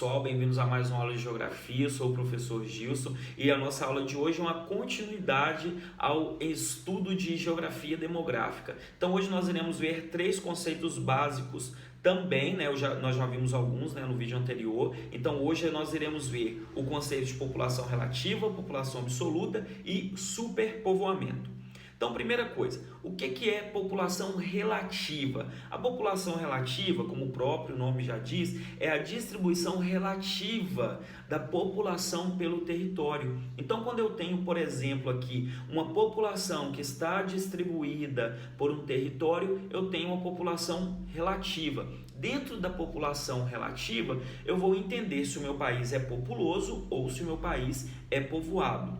pessoal, bem-vindos a mais uma aula de Geografia. Eu sou o professor Gilson e a nossa aula de hoje é uma continuidade ao estudo de Geografia Demográfica. Então hoje nós iremos ver três conceitos básicos também, né? Nós já vimos alguns, né, no vídeo anterior. Então hoje nós iremos ver o conceito de população relativa, população absoluta e superpovoamento. Então, primeira coisa, o que é população relativa? A população relativa, como o próprio nome já diz, é a distribuição relativa da população pelo território. Então, quando eu tenho, por exemplo, aqui uma população que está distribuída por um território, eu tenho uma população relativa. Dentro da população relativa, eu vou entender se o meu país é populoso ou se o meu país é povoado.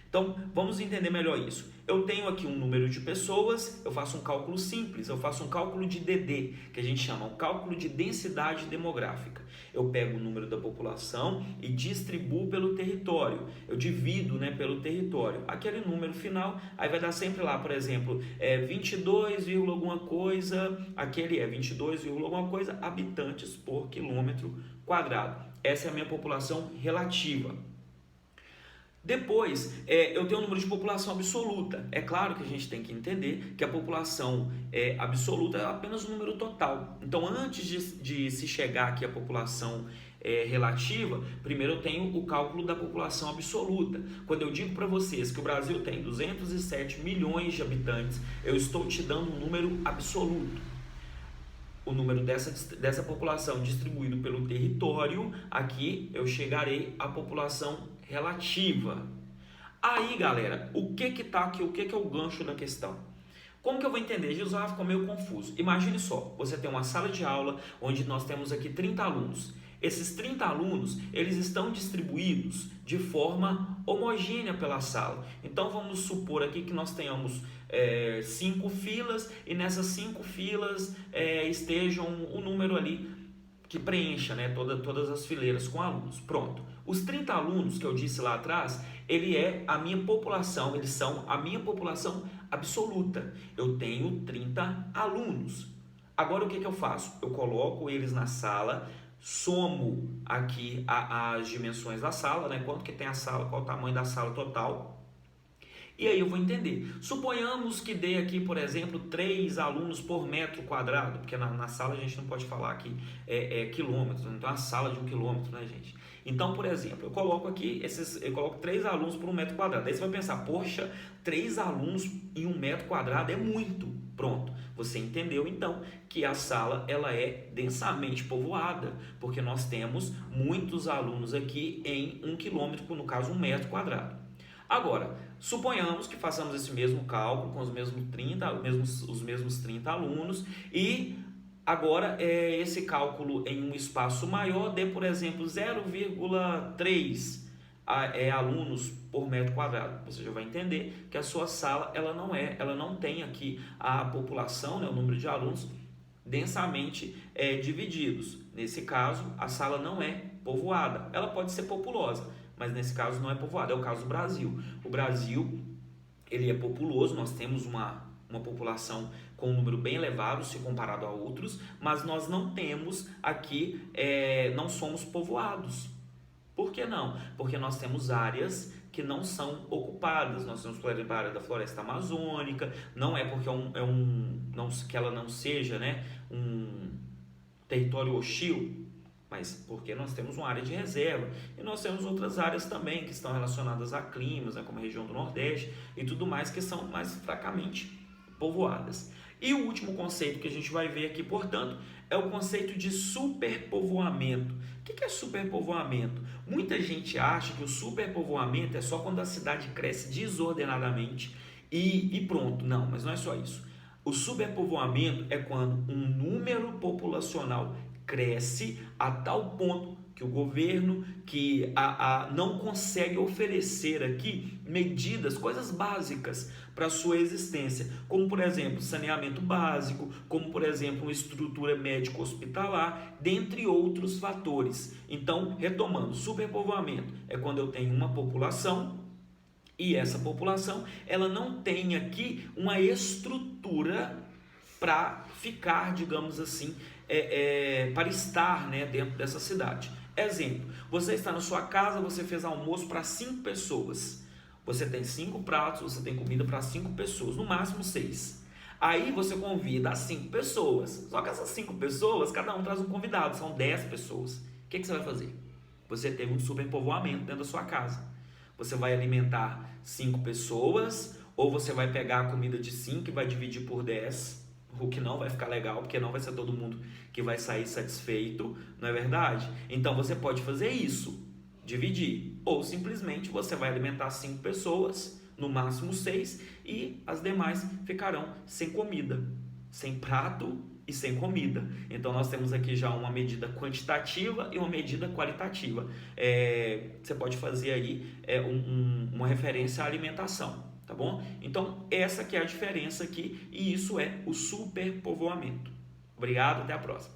Então, vamos entender melhor isso. Eu tenho aqui um número de pessoas, eu faço um cálculo simples, eu faço um cálculo de DD, que a gente chama um cálculo de densidade demográfica. Eu pego o número da população e distribuo pelo território. Eu divido, né, pelo território. Aquele número final, aí vai dar sempre lá, por exemplo, 22, alguma coisa, aquele é 22, alguma coisa habitantes por quilômetro quadrado. Essa é a minha população relativa. Depois, eu tenho o número de população absoluta. É claro que a gente tem que entender que a população absoluta é apenas o número total. Então, antes de se chegar aqui à população relativa, primeiro eu tenho o cálculo da população absoluta. Quando eu digo para vocês que o Brasil tem 207 milhões de habitantes, eu estou te dando um número absoluto. O número dessa população distribuído pelo território, aqui eu chegarei à população relativa. Aí, galera, o que tá aqui, o que é o gancho da questão? Como que eu vou entender? Jesus ficou meio confuso. Imagine só, você tem uma sala de aula onde nós temos aqui 30 alunos. Esses 30 alunos, eles estão distribuídos de forma homogênea pela sala. Então, vamos supor aqui que nós tenhamos 5 filas e nessas 5 filas estejam o número ali que preencha, né, todas as fileiras com alunos. Pronto. Os 30 alunos que eu disse lá atrás, ele é a minha população, eles são a minha população absoluta. Eu tenho 30 alunos. Agora, o que eu faço? Eu coloco eles na sala, somo aqui as dimensões da sala, né? Quanto que tem a sala, qual o tamanho da sala total. E aí eu vou entender. Suponhamos que dê aqui, por exemplo, 3 alunos por metro quadrado, porque na sala a gente não pode falar aqui quilômetros, então é uma sala de 1 quilômetro, né, gente? Então, por exemplo, eu coloco aqui, eu coloco 3 alunos por 1 metro quadrado. Aí você vai pensar, poxa, 3 alunos em 1 metro quadrado é muito. Pronto, você entendeu então que a sala ela é densamente povoada, porque nós temos muitos alunos aqui em 1 quilômetro, no caso 1 metro quadrado. Agora, suponhamos que façamos esse mesmo cálculo com os mesmos 30 alunos e agora esse cálculo em um espaço maior dê, por exemplo, 0,3 alunos por metro quadrado. Você já vai entender que a sua sala ela não tem aqui a população, né, o número de alunos densamente divididos. Nesse caso, a sala não é povoada. Ela pode ser populosa, mas nesse caso não é povoada. É o caso do Brasil. O Brasil ele é populoso, nós temos uma população com um número bem elevado se comparado a outros, mas nós não temos aqui, não somos povoados. Por que não? Porque nós temos áreas que não são ocupadas. Nós temos a área da floresta amazônica. Não é porque que ela não seja, né, um território hostil, mas porque nós temos uma área de reserva. E nós temos outras áreas também que estão relacionadas a climas, né, como a região do Nordeste e tudo mais, que são mais fracamente povoadas. E o último conceito que a gente vai ver aqui, portanto, é o conceito de superpovoamento. O que é superpovoamento? Muita gente acha que o superpovoamento é só quando a cidade cresce desordenadamente e pronto. Não, mas não é só isso. O superpovoamento é quando um número populacional cresce a tal ponto que o governo não consegue oferecer aqui medidas, coisas básicas para a sua existência, como por exemplo saneamento básico, como por exemplo uma estrutura médico-hospitalar, dentre outros fatores. Então, retomando, superpovoamento é quando eu tenho uma população e essa população ela não tem aqui uma estrutura para ficar, digamos assim, para estar, né, dentro dessa cidade. Exemplo, você está na sua casa, você fez almoço para 5 pessoas. Você tem 5 pratos, você tem comida para 5 pessoas, no máximo 6. Aí você convida as 5 pessoas. Só que essas 5 pessoas, cada um traz um convidado, são 10 pessoas. O que você vai fazer? Você teve um superpovoamento dentro da sua casa. Você vai alimentar 5 pessoas, ou você vai pegar a comida de 5 e vai dividir por 10, o que não vai ficar legal, porque não vai ser todo mundo que vai sair satisfeito, não é verdade? Então você pode fazer isso, dividir, ou simplesmente você vai alimentar 5 pessoas, no máximo 6, e as demais ficarão sem comida, sem prato e sem comida. Então nós temos aqui já uma medida quantitativa e uma medida qualitativa. Você pode fazer aí uma referência à alimentação, tá bom? Então essa que é a diferença aqui, e isso é o superpovoamento. Obrigado, até a próxima.